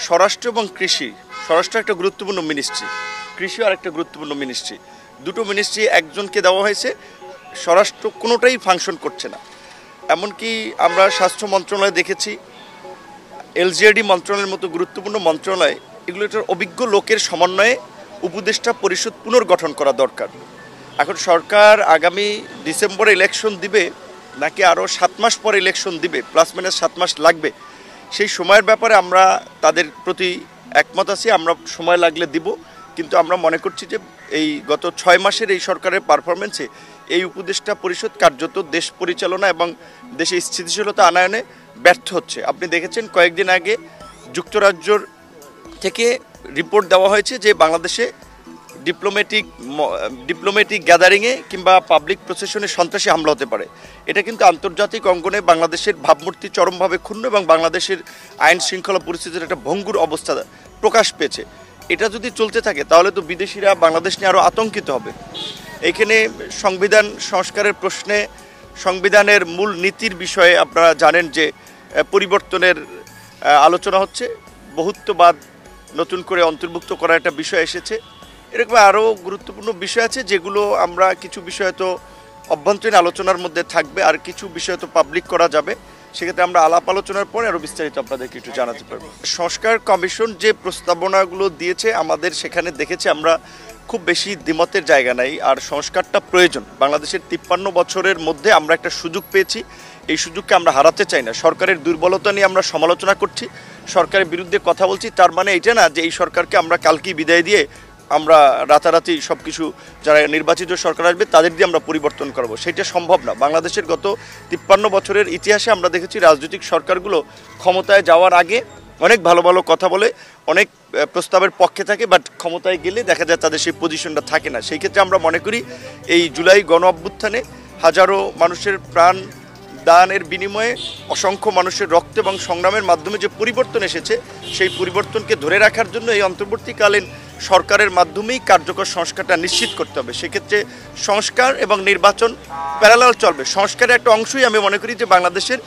স্বরাষ্ট্র এবং কৃষি, স্বরাষ্ট্র একটা গুরুত্বপূর্ণ মিনিস্ট্রি, কৃষিও আরেকটা গুরুত্বপূর্ণ মিনিস্ট্রি, দুটো মিনিস্ট্রি একজনকে দেওয়া হয়েছে, স্বরাষ্ট্র কোনোটাই ফাংশন করছে না। এমনকি আমরা স্বাস্থ্য মন্ত্রণালয় দেখেছি, এলজিআরডি মন্ত্রণালয়ের মতো গুরুত্বপূর্ণ মন্ত্রণালয়, এগুলো একটা অভিজ্ঞ লোকের সমন্বয়ে উপদেষ্টা পরিষদ পুনর্গঠন করা দরকার। এখন সরকার আগামী ডিসেম্বরে ইলেকশন দিবে নাকি আরও 7 মাস পরে ইলেকশন দিবে, প্লাস মাইনাস 7 মাস লাগবে, সেই সময়ের ব্যাপারে আমরা তাদের প্রতি একমত আছি, আমরা সময় লাগলে দিব। কিন্তু আমরা মনে করছি যে এই গত 6 মাসের এই সরকারের পারফরমেন্সে এই উপদেষ্টা পরিষদ কার্যত দেশ পরিচালনা এবং দেশে স্থিতিশীলতা আনয়নে ব্যর্থ হচ্ছে। আপনি দেখেছেন কয়েকদিন আগে যুক্তরাজ্যর থেকে রিপোর্ট দেওয়া হয়েছে যে বাংলাদেশে ডিপ্লোম্যাটিক গ্যাদারিংয়ে কিংবা পাবলিক প্রসেশনে সন্ত্রাসী হামলা হতে পারে। এটা কিন্তু আন্তর্জাতিক অঙ্গনে বাংলাদেশের ভাবমূর্তি চরমভাবে ক্ষুণ্ণ এবং বাংলাদেশের আইন শৃঙ্খলা পরিস্থিতির একটা ভঙ্গুর অবস্থা প্রকাশ পেয়েছে। এটা যদি চলতে থাকে তাহলে তো বিদেশিরা বাংলাদেশ নিয়ে আরও আতঙ্কিত হবে। এখানে সংবিধান সংস্কারের প্রশ্নে সংবিধানের মূল নীতির বিষয়ে আপনারা জানেন যে পরিবর্তনের আলোচনা হচ্ছে, বহুত্ববাদ নতুন করে অন্তর্ভুক্ত করার একটা বিষয় এসেছে। এরকম আরও গুরুত্বপূর্ণ বিষয় আছে যেগুলো আমরা কিছু বিষয় তো অভ্যন্তরীণ আলোচনার মধ্যে থাকবে, আর কিছু বিষয় তো পাবলিক করা যাবে। সেক্ষেত্রে আমরা আলাপ আলোচনার পরে আরও বিস্তারিত আপনাদেরকে একটু জানাতে পারবো। সংস্কার কমিশন যে প্রস্তাবনাগুলো দিয়েছে আমাদের সেখানে দেখেছি আমরা খুব বেশি দ্বিমতের জায়গা নাই, আর সংস্কারটা প্রয়োজন। বাংলাদেশের 53 বছরের মধ্যে আমরা একটা সুযোগ পেয়েছি, এই সুযোগকে আমরা হারাতে চাই না। সরকারের দুর্বলতা নিয়ে আমরা সমালোচনা করছি, সরকারের বিরুদ্ধে কথা বলছি, তার মানে এটা না যে এই সরকারকে আমরা কালকেই বিদায় দিয়ে আমরা রাতারাতি সব কিছু যারা নির্বাচিত সরকার আসবে তাদের দিয়ে আমরা পরিবর্তন করব, সেটা সম্ভব না। বাংলাদেশের গত 53 বছরের ইতিহাসে আমরা দেখেছি রাজনৈতিক সরকারগুলো ক্ষমতায় যাওয়ার আগে অনেক ভালো ভালো কথা বলে, অনেক প্রস্তাবের পক্ষে থাকে, বাট ক্ষমতায় গেলে দেখা যায় তাদের সেই পজিশনটা থাকে না। সেই ক্ষেত্রে আমরা মনে করি এই জুলাই গণ অভ্যুত্থানে হাজারো মানুষের প্রাণ দানের বিনিময়ে অসংখ্য মানুষের রক্ত এবং সংগ্রামের মাধ্যমে যে পরিবর্তন এসেছে, সেই পরিবর্তনকে ধরে রাখার জন্য এই অন্তর্বর্তীকালীন সরকারের মাধ্যমেই কার্যকর সংস্কারটা নিশ্চিত করতে হবে। সেক্ষেত্রে সংস্কার এবং নির্বাচন প্যারালাল চলবে। সংস্কারের একটা অংশই আমি মনে করি যে বাংলাদেশের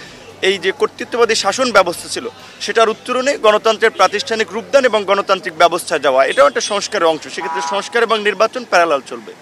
এই যে কর্তৃত্ববাদী শাসন ব্যবস্থা ছিল সেটার উত্তরণে গণতন্ত্রের প্রাতিষ্ঠানিক রূপদান এবং গণতান্ত্রিক ব্যবস্থা যাওয়া, এটাও একটা সংস্কারের অংশ। সেক্ষেত্রে সংস্কার এবং নির্বাচন প্যারালাল চলবে।